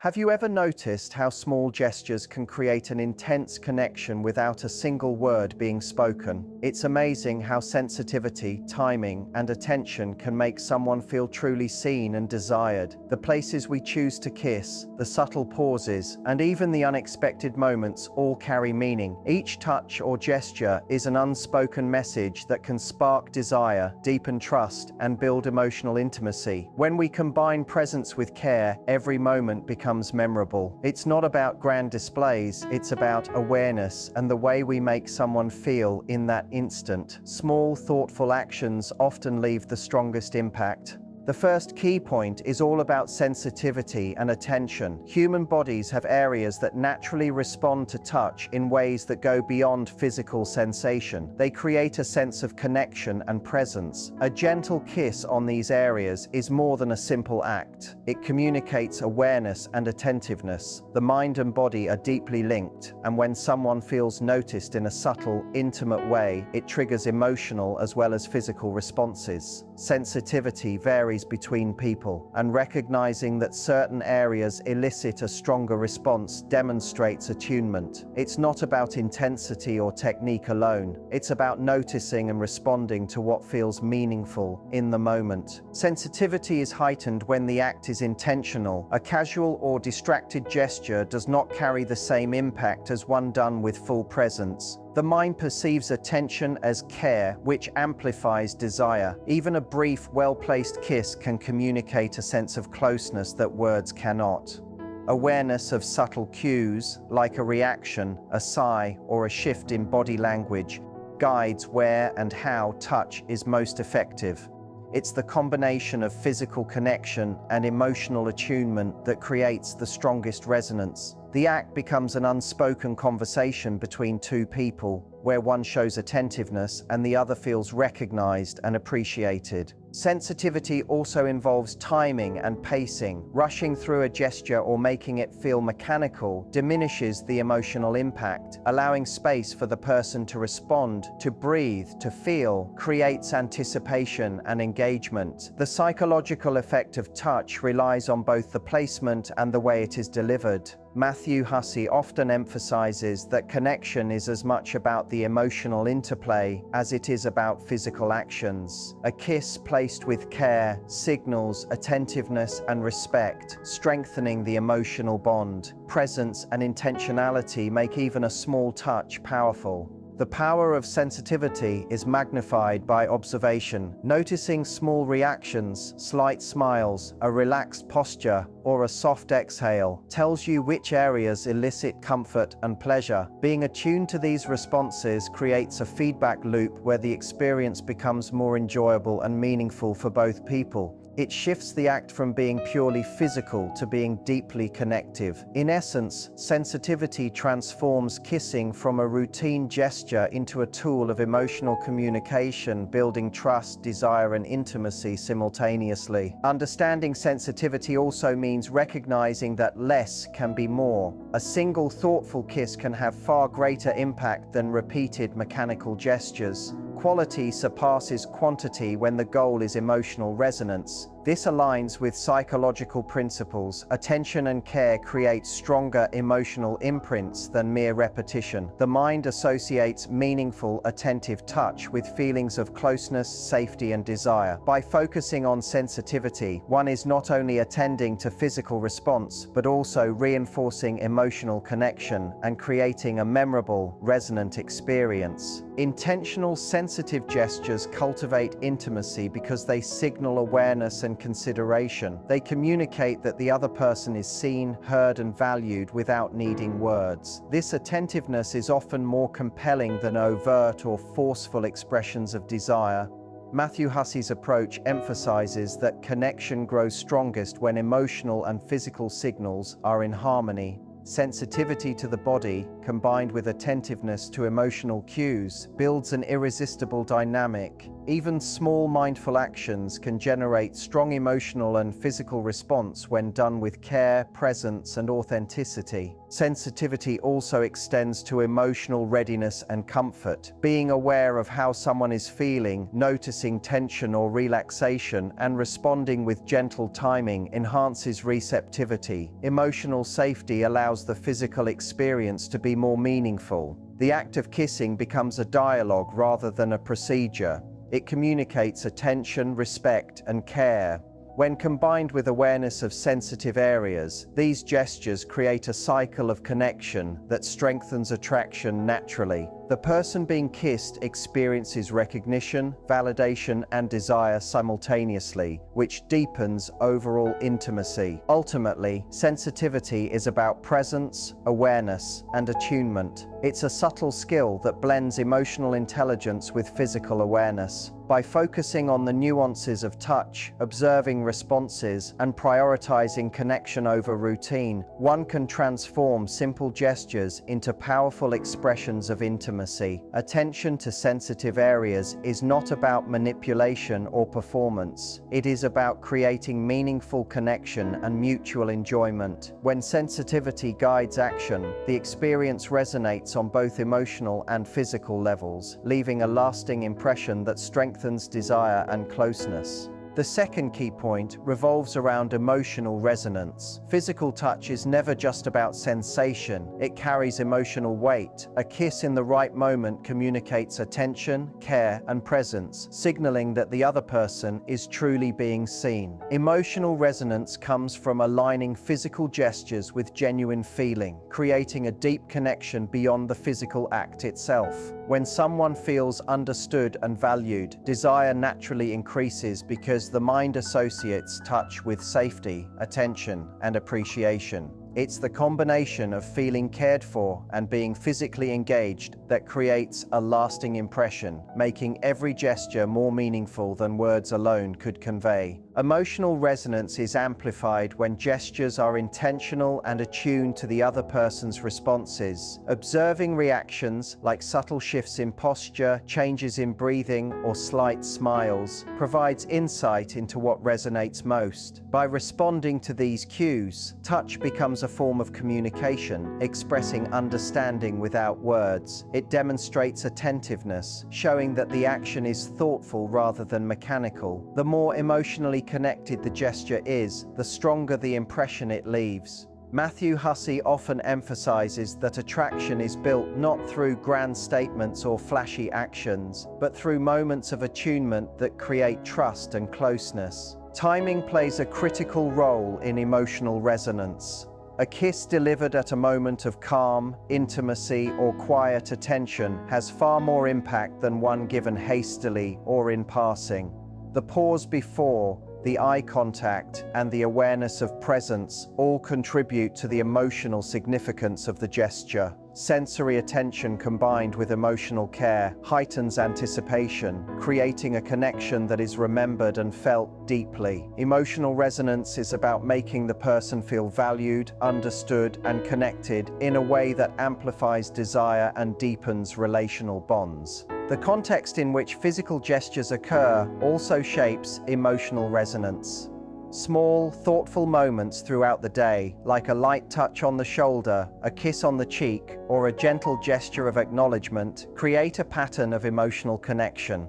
Have you ever noticed how small gestures can create an intense connection without a single word being spoken? It's amazing how sensitivity, timing, and attention can make someone feel truly seen and desired. The places we choose to kiss, the subtle pauses, and even the unexpected moments all carry meaning. Each touch or gesture is an unspoken message that can spark desire, deepen trust, and build emotional intimacy. When we combine presence with care, every moment becomes memorable. It's not about grand displays, it's about awareness and the way we make someone feel in that instant. Small, thoughtful actions often leave the strongest impact. The first key point is all about sensitivity and attention. Human bodies have areas that naturally respond to touch in ways that go beyond physical sensation. They create a sense of connection and presence. A gentle kiss on these areas is more than a simple act. It communicates awareness and attentiveness. The mind and body are deeply linked, and when someone feels noticed in a subtle, intimate way, it triggers emotional as well as physical responses. Sensitivity varies between people, and recognizing that certain areas elicit a stronger response demonstrates attunement. It's not about intensity or technique alone. It's about noticing and responding to what feels meaningful in the moment. Sensitivity is heightened when the act is intentional. A casual or distracted gesture does not carry the same impact as one done with full presence. The mind perceives attention as care, which amplifies desire. Even a brief, well-placed kiss can communicate a sense of closeness that words cannot. Awareness of subtle cues, like a reaction, a sigh, or a shift in body language, guides where and how touch is most effective. It's the combination of physical connection and emotional attunement that creates the strongest resonance. The act becomes an unspoken conversation between two people, where one shows attentiveness and the other feels recognized and appreciated. Sensitivity also involves timing and pacing. Rushing through a gesture or making it feel mechanical diminishes the emotional impact. Allowing space for the person to respond, to breathe, to feel, creates anticipation and engagement. The psychological effect of touch relies on both the placement and the way it is delivered. Matthew Hussey often emphasizes that connection is as much about the emotional interplay as it is about physical actions. A kiss placed with care signals attentiveness and respect, strengthening the emotional bond. Presence and intentionality make even a small touch powerful. The power of sensitivity is magnified by observation. Noticing small reactions, slight smiles, a relaxed posture, or a soft exhale tells you which areas elicit comfort and pleasure. Being attuned to these responses creates a feedback loop where the experience becomes more enjoyable and meaningful for both people. It shifts the act from being purely physical to being deeply connective. In essence, sensitivity transforms kissing from a routine gesture into a tool of emotional communication, building trust, desire, and intimacy simultaneously. Understanding sensitivity also means recognizing that less can be more. A single thoughtful kiss can have far greater impact than repeated mechanical gestures. Quality surpasses quantity when the goal is emotional resonance. This aligns with psychological principles. Attention and care create stronger emotional imprints than mere repetition. The mind associates meaningful, attentive touch with feelings of closeness, safety, and desire. By focusing on sensitivity, one is not only attending to physical response, but also reinforcing emotional connection and creating a memorable, resonant experience. Intentional, sensitive gestures cultivate intimacy because they signal awareness and consideration. They communicate that the other person is seen, heard, and valued without needing words. This attentiveness is often more compelling than overt or forceful expressions of desire. Matthew Hussey's approach emphasizes that connection grows strongest when emotional and physical signals are in harmony. Sensitivity to the body, combined with attentiveness to emotional cues, builds an irresistible dynamic. Even small mindful actions can generate strong emotional and physical response when done with care, presence, and authenticity. Sensitivity also extends to emotional readiness and comfort. Being aware of how someone is feeling, noticing tension or relaxation, and responding with gentle timing enhances receptivity. Emotional safety allows the physical experience to be more meaningful. The act of kissing becomes a dialogue rather than a procedure. It communicates attention, respect, and care. When combined with awareness of sensitive areas, these gestures create a cycle of connection that strengthens attraction naturally. The person being kissed experiences recognition, validation, and desire simultaneously, which deepens overall intimacy. Ultimately, sensitivity is about presence, awareness, and attunement. It's a subtle skill that blends emotional intelligence with physical awareness. By focusing on the nuances of touch, observing responses, and prioritizing connection over routine, one can transform simple gestures into powerful expressions of intimacy. Attention to sensitive areas is not about manipulation or performance. It is about creating meaningful connection and mutual enjoyment. When sensitivity guides action, the experience resonates on both emotional and physical levels, leaving a lasting impression that strengthens desire and closeness. The second key point revolves around emotional resonance. Physical touch is never just about sensation, it carries emotional weight. A kiss in the right moment communicates attention, care, and presence, signaling that the other person is truly being seen. Emotional resonance comes from aligning physical gestures with genuine feeling, creating a deep connection beyond the physical act itself. When someone feels understood and valued, desire naturally increases because the mind associates touch with safety, attention, and appreciation. It's the combination of feeling cared for and being physically engaged that creates a lasting impression, making every gesture more meaningful than words alone could convey. Emotional resonance is amplified when gestures are intentional and attuned to the other person's responses. Observing reactions, like subtle shifts in posture, changes in breathing, or slight smiles, provides insight into what resonates most. By responding to these cues, touch becomes a form of communication, expressing understanding without words. It demonstrates attentiveness, showing that the action is thoughtful rather than mechanical. The more emotionally connected the gesture is, the stronger the impression it leaves. Matthew Hussey often emphasizes that attraction is built not through grand statements or flashy actions, but through moments of attunement that create trust and closeness. Timing plays a critical role in emotional resonance. A kiss delivered at a moment of calm, intimacy, or quiet attention has far more impact than one given hastily or in passing. The pause before, the eye contact, and the awareness of presence all contribute to the emotional significance of the gesture. Sensory attention combined with emotional care heightens anticipation, creating a connection that is remembered and felt deeply. Emotional resonance is about making the person feel valued, understood, and connected in a way that amplifies desire and deepens relational bonds. The context in which physical gestures occur also shapes emotional resonance. Small, thoughtful moments throughout the day, like a light touch on the shoulder, a kiss on the cheek, or a gentle gesture of acknowledgement, create a pattern of emotional connection.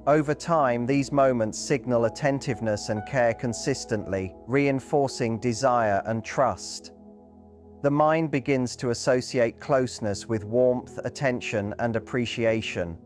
Over time, these moments signal attentiveness and care consistently, reinforcing desire and trust. The mind begins to associate closeness with warmth, attention, and appreciation.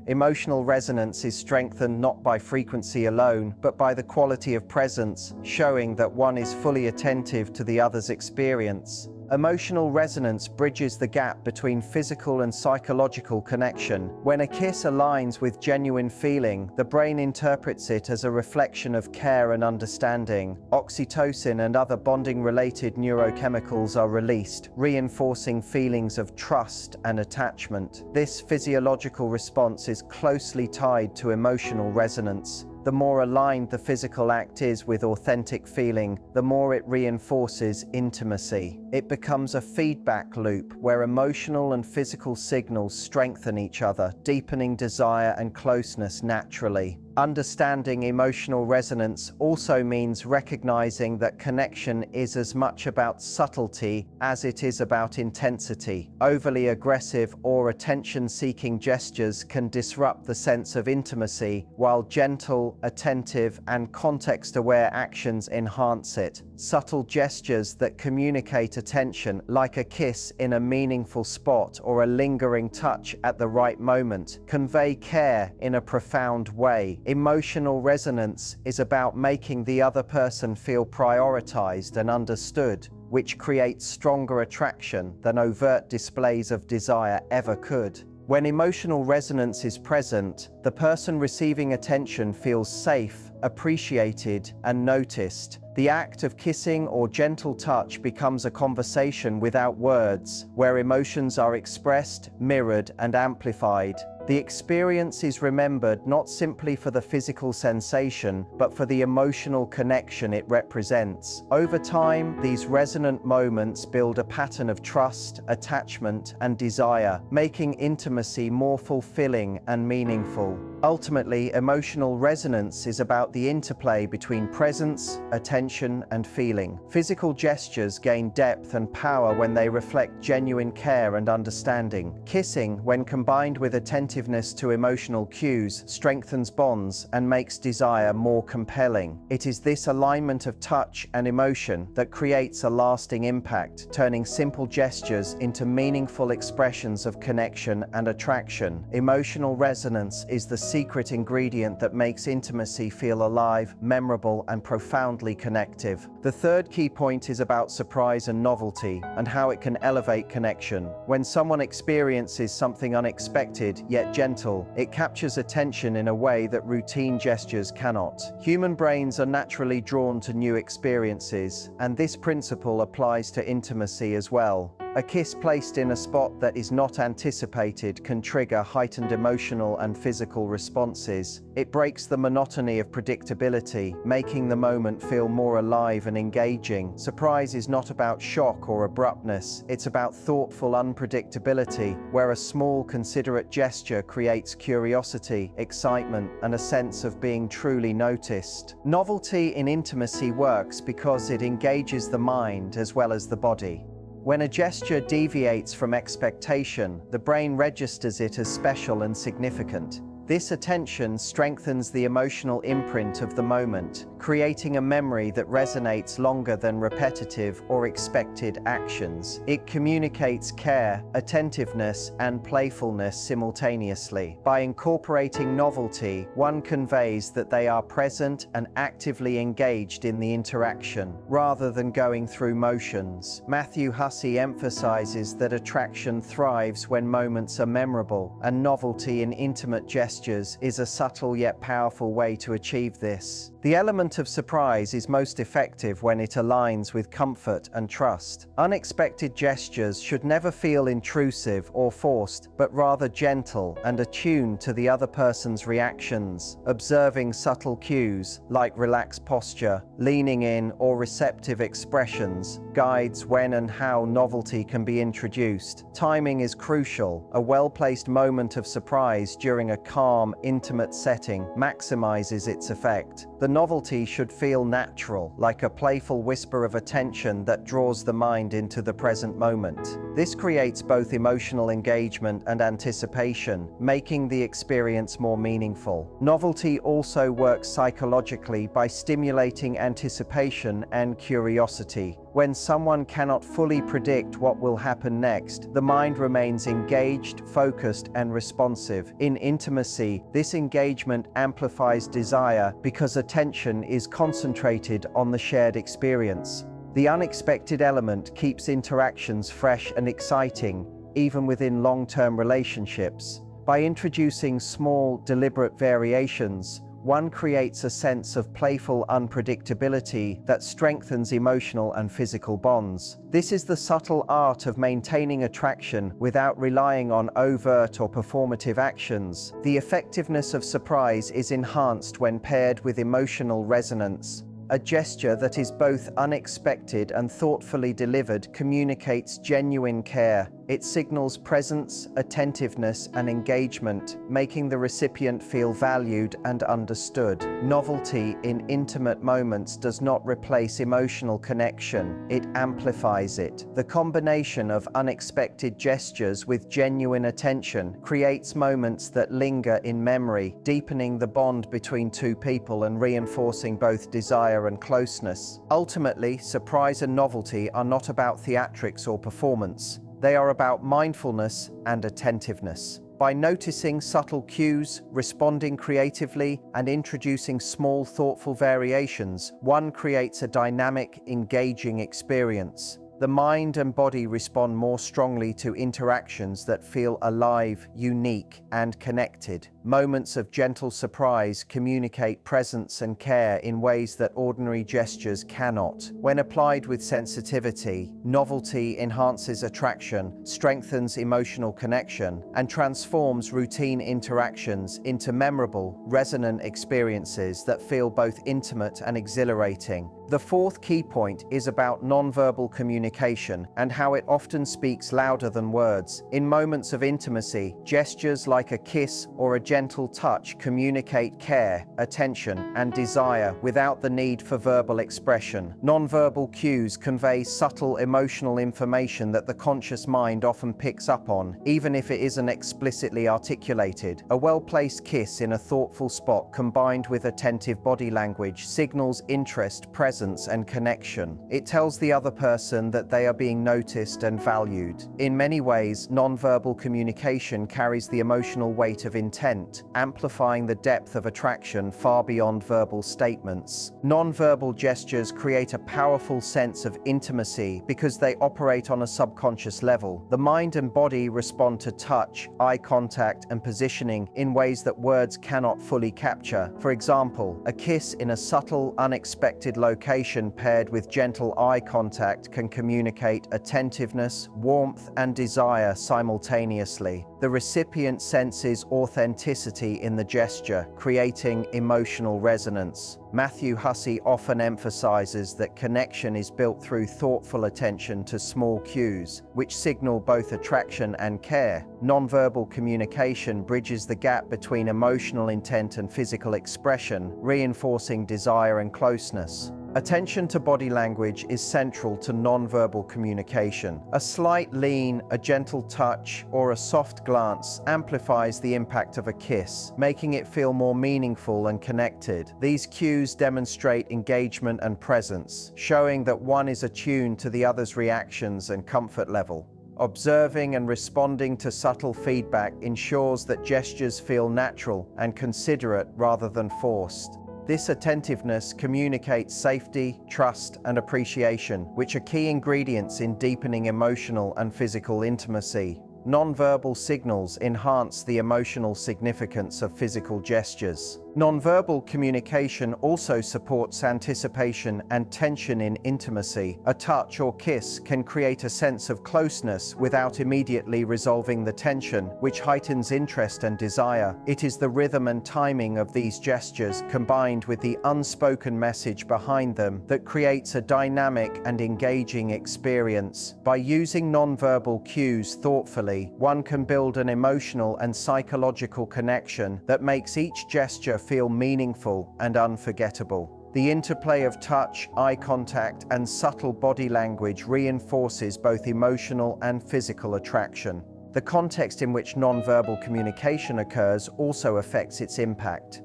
Emotional resonance is strengthened not by frequency alone, but by the quality of presence, showing that one is fully attentive to the other's experience. Emotional resonance bridges the gap between physical and psychological connection. When a kiss aligns with genuine feeling, the brain interprets it as a reflection of care and understanding. Oxytocin and other bonding-related neurochemicals are released, reinforcing feelings of trust and attachment. This physiological response is closely tied to emotional resonance. The more aligned the physical act is with authentic feeling, the more it reinforces intimacy. It becomes a feedback loop where emotional and physical signals strengthen each other, deepening desire and closeness naturally. Understanding emotional resonance also means recognizing that connection is as much about subtlety as it is about intensity. Overly aggressive or attention-seeking gestures can disrupt the sense of intimacy, while gentle, attentive, and context-aware actions enhance it. Subtle gestures that communicate attention, like a kiss in a meaningful spot or a lingering touch at the right moment, convey care in a profound way. Emotional resonance is about making the other person feel prioritized and understood, which creates stronger attraction than overt displays of desire ever could. When emotional resonance is present, the person receiving attention feels safe, appreciated, and noticed. The act of kissing or gentle touch becomes a conversation without words, where emotions are expressed, mirrored, and amplified. The experience is remembered not simply for the physical sensation, but for the emotional connection it represents. Over time, these resonant moments build a pattern of trust, attachment, and desire, making intimacy more fulfilling and meaningful. Ultimately, emotional resonance is about the interplay between presence, attention, and feeling. Physical gestures gain depth and power when they reflect genuine care and understanding. Kissing, when combined with attentiveness to emotional cues, strengthens bonds and makes desire more compelling. It is this alignment of touch and emotion that creates a lasting impact, turning simple gestures into meaningful expressions of connection and attraction. Emotional resonance is the secret ingredient that makes intimacy feel alive, memorable, and profoundly connective. The third key point is about surprise and novelty, and how it can elevate connection. When someone experiences something unexpected yet gentle, it captures attention in a way that routine gestures cannot. Human brains are naturally drawn to new experiences, and this principle applies to intimacy as well. A kiss placed in a spot that is not anticipated can trigger heightened emotional and physical responses. It breaks the monotony of predictability, making the moment feel more alive and engaging. Surprise is not about shock or abruptness, it's about thoughtful unpredictability, where a small, considerate gesture creates curiosity, excitement, and a sense of being truly noticed. Novelty in intimacy works because it engages the mind as well as the body. When a gesture deviates from expectation, the brain registers it as special and significant. This attention strengthens the emotional imprint of the moment, creating a memory that resonates longer than repetitive or expected actions. It communicates care, attentiveness, and playfulness simultaneously. By incorporating novelty, one conveys that they are present and actively engaged in the interaction, rather than going through motions. Matthew Hussey emphasizes that attraction thrives when moments are memorable, and novelty in intimate gestures is a subtle yet powerful way to achieve this. The element of surprise is most effective when it aligns with comfort and trust. Unexpected gestures should never feel intrusive or forced, but rather gentle and attuned to the other person's reactions. Observing subtle cues, like relaxed posture, leaning in, or receptive expressions, guides when and how novelty can be introduced. Timing is crucial. A well-placed moment of surprise during a calm, intimate setting maximizes its effect. The novelty should feel natural, like a playful whisper of attention that draws the mind into the present moment. This creates both emotional engagement and anticipation, making the experience more meaningful. Novelty also works psychologically by stimulating anticipation and curiosity. When someone cannot fully predict what will happen next, the mind remains engaged, focused, and responsive. In intimacy, this engagement amplifies desire because attention is concentrated on the shared experience. The unexpected element keeps interactions fresh and exciting, even within long-term relationships. By introducing small, deliberate variations, one creates a sense of playful unpredictability that strengthens emotional and physical bonds. This is the subtle art of maintaining attraction without relying on overt or performative actions. The effectiveness of surprise is enhanced when paired with emotional resonance. A gesture that is both unexpected and thoughtfully delivered communicates genuine care. It signals presence, attentiveness, and engagement, making the recipient feel valued and understood. Novelty in intimate moments does not replace emotional connection, it amplifies it. The combination of unexpected gestures with genuine attention creates moments that linger in memory, deepening the bond between two people and reinforcing both desire and closeness. Ultimately, surprise and novelty are not about theatrics or performance. They are about mindfulness and attentiveness. By noticing subtle cues, responding creatively, and introducing small, thoughtful variations, one creates a dynamic, engaging experience. The mind and body respond more strongly to interactions that feel alive, unique, and connected. Moments of gentle surprise communicate presence and care in ways that ordinary gestures cannot. When applied with sensitivity, novelty enhances attraction, strengthens emotional connection, and transforms routine interactions into memorable, resonant experiences that feel both intimate and exhilarating. The fourth key point is about nonverbal communication and how it often speaks louder than words. In moments of intimacy, gestures like a kiss or a gentle touch communicate care, attention, and desire without the need for verbal expression. Nonverbal cues convey subtle emotional information that the conscious mind often picks up on, even if it isn't explicitly articulated. A well-placed kiss in a thoughtful spot combined with attentive body language signals interest, presence, and connection. It tells the other person that they are being noticed and valued. In many ways, nonverbal communication carries the emotional weight of intent, amplifying the depth of attraction far beyond verbal statements. Nonverbal gestures create a powerful sense of intimacy because they operate on a subconscious level. The mind and body respond to touch, eye contact, and positioning in ways that words cannot fully capture. For example, a kiss in a subtle, unexpected location paired with gentle eye contact can communicate attentiveness, warmth, and desire simultaneously. The recipient senses authenticity in the gesture, creating emotional resonance. Matthew Hussey often emphasizes that connection is built through thoughtful attention to small cues, which signal both attraction and care. Nonverbal communication bridges the gap between emotional intent and physical expression, reinforcing desire and closeness. Attention to body language is central to nonverbal communication. A slight lean, a gentle touch, or a soft glance amplifies the impact of a kiss, making it feel more meaningful and connected. These cues demonstrate engagement and presence, showing that one is attuned to the other's reactions and comfort level. Observing and responding to subtle feedback ensures that gestures feel natural and considerate rather than forced. This attentiveness communicates safety, trust, and appreciation, which are key ingredients in deepening emotional and physical intimacy. Nonverbal signals enhance the emotional significance of physical gestures. Nonverbal communication also supports anticipation and tension in intimacy. A touch or kiss can create a sense of closeness without immediately resolving the tension, which heightens interest and desire. It is the rhythm and timing of these gestures, combined with the unspoken message behind them, that creates a dynamic and engaging experience. By using nonverbal cues thoughtfully, one can build an emotional and psychological connection that makes each gesture feel meaningful and unforgettable. The interplay of touch, eye contact, and subtle body language reinforces both emotional and physical attraction. The context in which nonverbal communication occurs also affects its impact.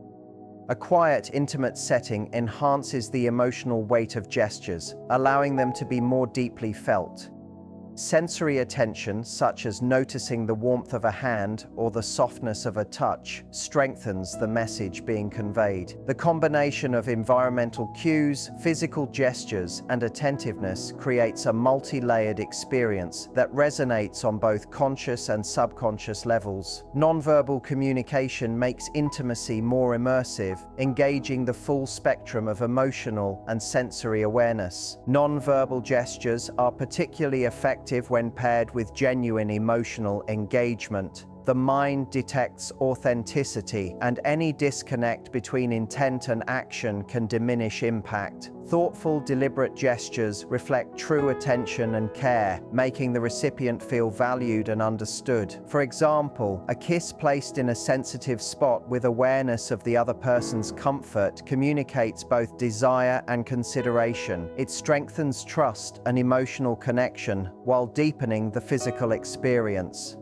A quiet, intimate setting enhances the emotional weight of gestures, allowing them to be more deeply felt. Sensory attention, such as noticing the warmth of a hand or the softness of a touch, strengthens the message being conveyed. The combination of environmental cues, physical gestures, and attentiveness creates a multi-layered experience that resonates on both conscious and subconscious levels. Nonverbal communication makes intimacy more immersive, engaging the full spectrum of emotional and sensory awareness. Nonverbal gestures are particularly effective when paired with genuine emotional engagement. The mind detects authenticity, and any disconnect between intent and action can diminish impact. Thoughtful, deliberate gestures reflect true attention and care, making the recipient feel valued and understood. For example, a kiss placed in a sensitive spot with awareness of the other person's comfort communicates both desire and consideration. It strengthens trust and emotional connection while deepening the physical experience.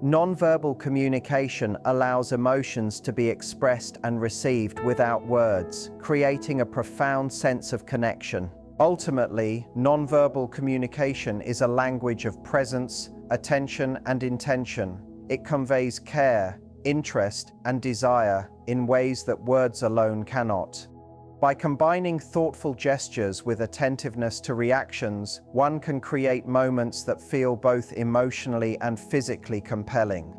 Nonverbal communication allows emotions to be expressed and received without words, creating a profound sense of connection. Ultimately, nonverbal communication is a language of presence, attention, and intention. It conveys care, interest, and desire in ways that words alone cannot. By combining thoughtful gestures with attentiveness to reactions, one can create moments that feel both emotionally and physically compelling.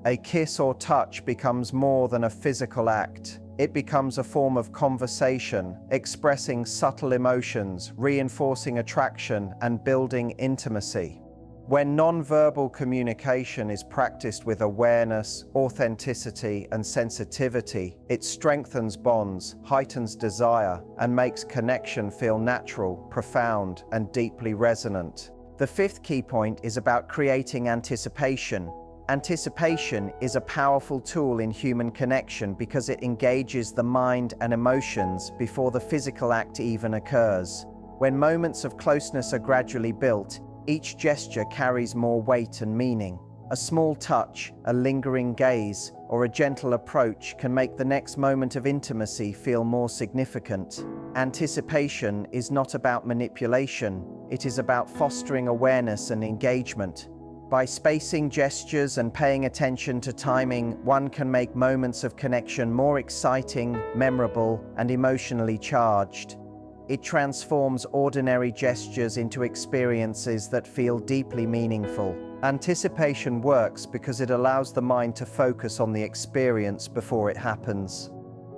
A kiss or touch becomes more than a physical act. It becomes a form of conversation, expressing subtle emotions, reinforcing attraction, and building intimacy. When nonverbal communication is practiced with awareness, authenticity, and sensitivity, it strengthens bonds, heightens desire, and makes connection feel natural, profound, and deeply resonant. The fifth key point is about creating anticipation. Anticipation is a powerful tool in human connection because it engages the mind and emotions before the physical act even occurs. When moments of closeness are gradually built, each gesture carries more weight and meaning. A small touch, a lingering gaze, or a gentle approach can make the next moment of intimacy feel more significant. Anticipation is not about manipulation, it is about fostering awareness and engagement. By spacing gestures and paying attention to timing, one can make moments of connection more exciting, memorable, and emotionally charged. It transforms ordinary gestures into experiences that feel deeply meaningful. Anticipation works because it allows the mind to focus on the experience before it happens.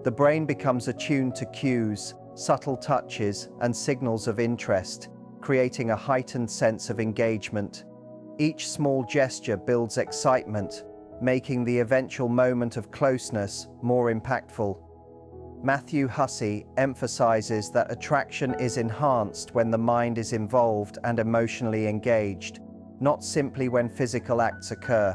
The brain becomes attuned to cues, subtle touches, and signals of interest, creating a heightened sense of engagement. Each small gesture builds excitement, making the eventual moment of closeness more impactful. Matthew Hussey emphasizes that attraction is enhanced when the mind is involved and emotionally engaged, not simply when physical acts occur.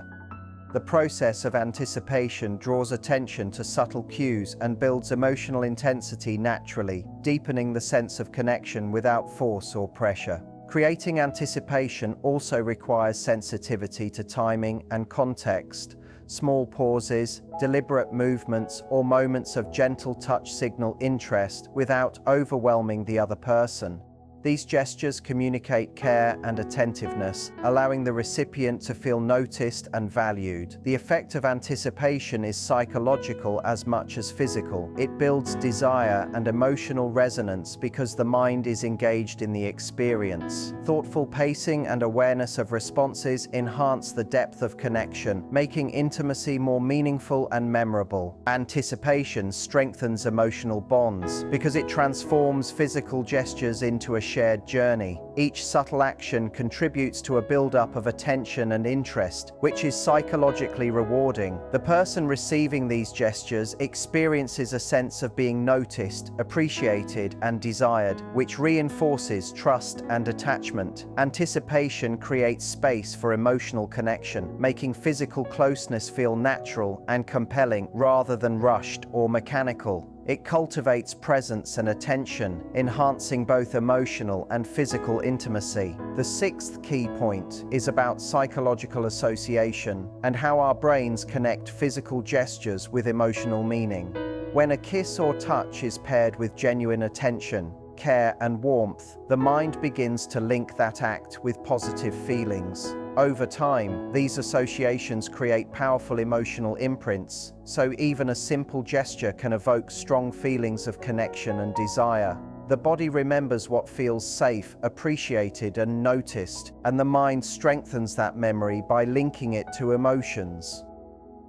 The process of anticipation draws attention to subtle cues and builds emotional intensity naturally, deepening the sense of connection without force or pressure. Creating anticipation also requires sensitivity to timing and context. Small pauses, deliberate movements, or moments of gentle touch signal interest without overwhelming the other person. These gestures communicate care and attentiveness, allowing the recipient to feel noticed and valued. The effect of anticipation is psychological as much as physical. It builds desire and emotional resonance because the mind is engaged in the experience. Thoughtful pacing and awareness of responses enhance the depth of connection, making intimacy more meaningful and memorable. Anticipation strengthens emotional bonds because it transforms physical gestures into a shared journey. Each subtle action contributes to a build-up of attention and interest, which is psychologically rewarding. The person receiving these gestures experiences a sense of being noticed, appreciated, and desired, which reinforces trust and attachment. Anticipation creates space for emotional connection, making physical closeness feel natural and compelling rather than rushed or mechanical. It cultivates presence and attention, enhancing both emotional and physical intimacy. The sixth key point is about psychological association and how our brains connect physical gestures with emotional meaning. When a kiss or touch is paired with genuine attention, care, and warmth, the mind begins to link that act with positive feelings. Over time, these associations create powerful emotional imprints, so even a simple gesture can evoke strong feelings of connection and desire. The body remembers what feels safe, appreciated, and noticed, and the mind strengthens that memory by linking it to emotions.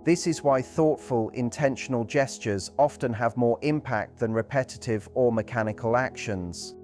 This is why thoughtful, intentional gestures often have more impact than repetitive or mechanical actions.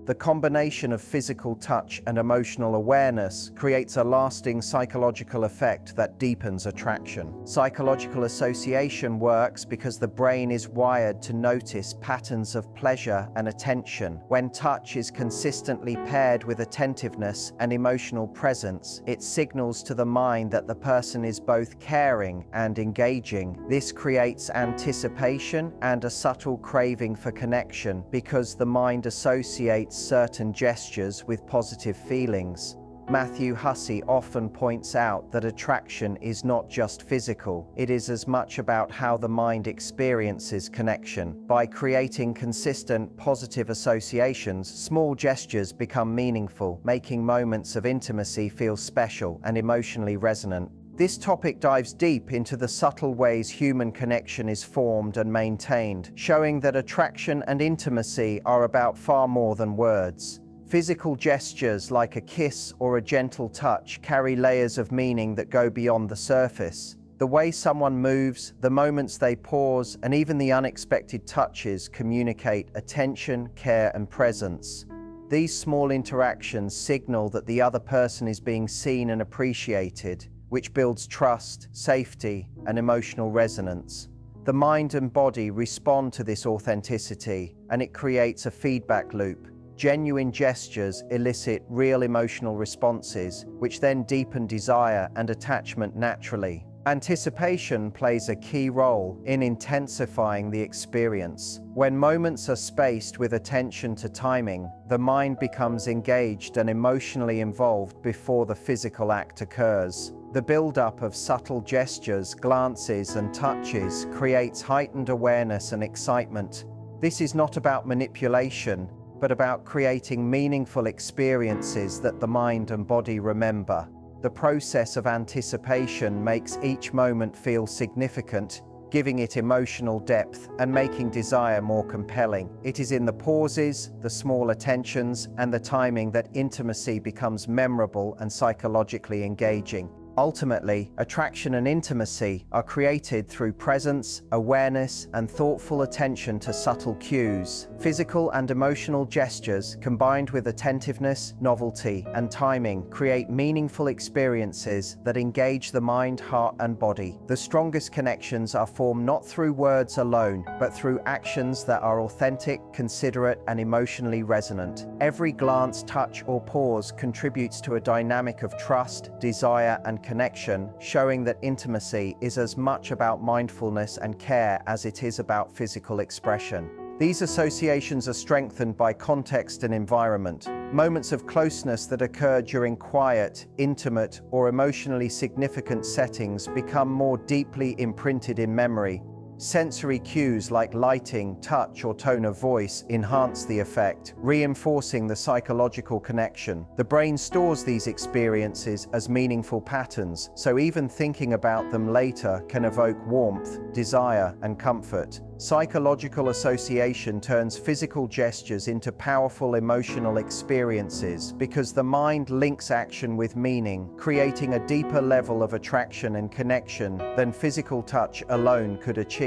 The combination of physical touch and emotional awareness creates a lasting psychological effect that deepens attraction. Psychological association works because the brain is wired to notice patterns of pleasure and attention. When touch is consistently paired with attentiveness and emotional presence, it signals to the mind that the person is both caring and engaging. This creates anticipation and a subtle craving for connection because the mind associates certain gestures with positive feelings. Matthew Hussey often points out that attraction is not just physical, it is as much about how the mind experiences connection. By creating consistent positive associations, small gestures become meaningful, making moments of intimacy feel special and emotionally resonant. This topic dives deep into the subtle ways human connection is formed and maintained, showing that attraction and intimacy are about far more than words. Physical gestures like a kiss or a gentle touch carry layers of meaning that go beyond the surface. The way someone moves, the moments they pause, and even the unexpected touches communicate attention, care, and presence. These small interactions signal that the other person is being seen and appreciated, which builds trust, safety, and emotional resonance. The mind and body respond to this authenticity, and it creates a feedback loop. Genuine gestures elicit real emotional responses, which then deepen desire and attachment naturally. Anticipation plays a key role in intensifying the experience. When moments are spaced with attention to timing, the mind becomes engaged and emotionally involved before the physical act occurs. The buildup of subtle gestures, glances, and touches creates heightened awareness and excitement. This is not about manipulation, but about creating meaningful experiences that the mind and body remember. The process of anticipation makes each moment feel significant, giving it emotional depth and making desire more compelling. It is in the pauses, the small attentions, and the timing that intimacy becomes memorable and psychologically engaging. Ultimately, attraction and intimacy are created through presence, awareness, and thoughtful attention to subtle cues. Physical and emotional gestures, combined with attentiveness, novelty, and timing, create meaningful experiences that engage the mind, heart, and body. The strongest connections are formed not through words alone, but through actions that are authentic, considerate, and emotionally resonant. Every glance, touch, or pause contributes to a dynamic of trust, desire, and connection, showing that intimacy is as much about mindfulness and care as it is about physical expression. These associations are strengthened by context and environment. Moments of closeness that occur during quiet, intimate, or emotionally significant settings become more deeply imprinted in memory. Sensory cues like lighting, touch, or tone of voice enhance the effect, reinforcing the psychological connection. The brain stores these experiences as meaningful patterns, so even thinking about them later can evoke warmth, desire, and comfort. Psychological association turns physical gestures into powerful emotional experiences because the mind links action with meaning, creating a deeper level of attraction and connection than physical touch alone could achieve.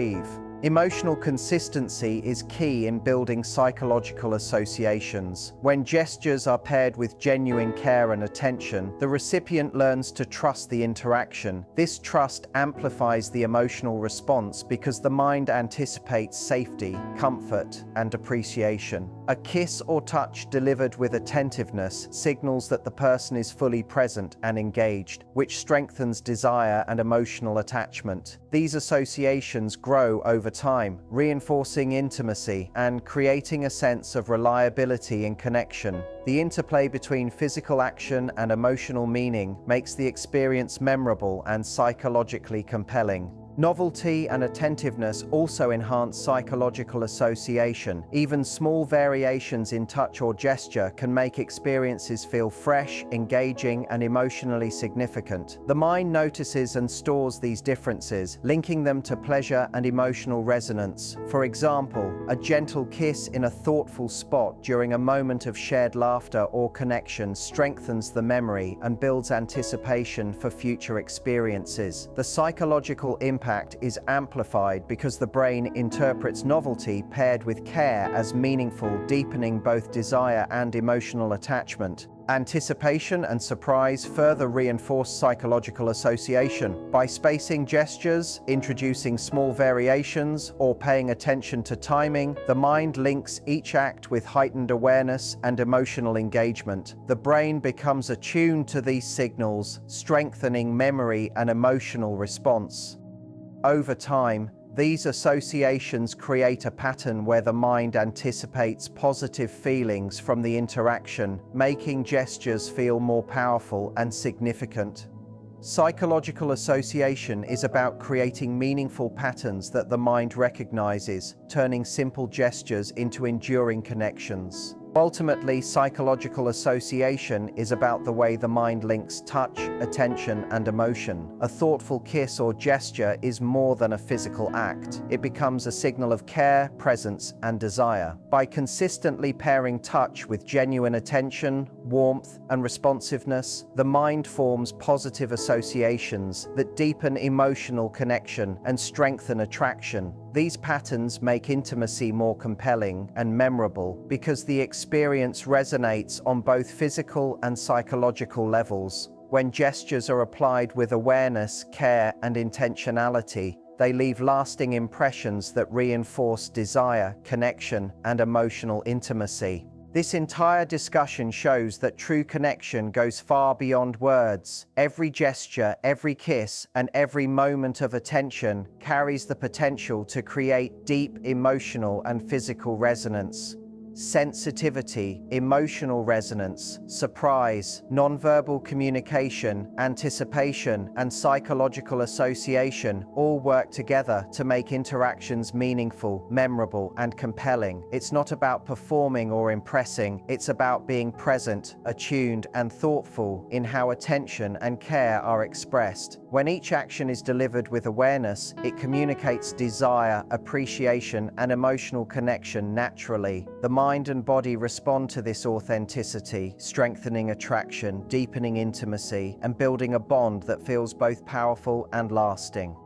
Emotional consistency is key in building psychological associations. When gestures are paired with genuine care and attention, the recipient learns to trust the interaction. This trust amplifies the emotional response because the mind anticipates safety, comfort, and appreciation. A kiss or touch delivered with attentiveness signals that the person is fully present and engaged, which strengthens desire and emotional attachment. These associations grow over time, reinforcing intimacy and creating a sense of reliability and connection. The interplay between physical action and emotional meaning makes the experience memorable and psychologically compelling. Novelty and attentiveness also enhance psychological association. Even small variations in touch or gesture can make experiences feel fresh, engaging, and emotionally significant. The mind notices and stores these differences, linking them to pleasure and emotional resonance. For example, a gentle kiss in a thoughtful spot during a moment of shared laughter or connection strengthens the memory and builds anticipation for future experiences. The psychological impact impact is amplified because the brain interprets novelty paired with care as meaningful, deepening both desire and emotional attachment. Anticipation and surprise further reinforce psychological association. By spacing gestures, introducing small variations, or paying attention to timing, the mind links each act with heightened awareness and emotional engagement. The brain becomes attuned to these signals, strengthening memory and emotional response. Over time, these associations create a pattern where the mind anticipates positive feelings from the interaction, making gestures feel more powerful and significant. Psychological association is about creating meaningful patterns that the mind recognizes, turning simple gestures into enduring connections. Ultimately, psychological association is about the way the mind links touch, attention, and emotion. A thoughtful kiss or gesture is more than a physical act. It becomes a signal of care, presence, and desire. By consistently pairing touch with genuine attention, warmth, and responsiveness, the mind forms positive associations that deepen emotional connection and strengthen attraction. These patterns make intimacy more compelling and memorable because the experience resonates on both physical and psychological levels. When gestures are applied with awareness, care, and intentionality, they leave lasting impressions that reinforce desire, connection, and emotional intimacy. This entire discussion shows that true connection goes far beyond words. Every gesture, every kiss, and every moment of attention carries the potential to create deep emotional and physical resonance. Sensitivity, emotional resonance, surprise, nonverbal communication, anticipation, and psychological association all work together to make interactions meaningful, memorable, and compelling. It's not about performing or impressing, it's about being present, attuned, and thoughtful in how attention and care are expressed. When each action is delivered with awareness, it communicates desire, appreciation, and emotional connection naturally. The mind and body respond to this authenticity, strengthening attraction, deepening intimacy, and building a bond that feels both powerful and lasting.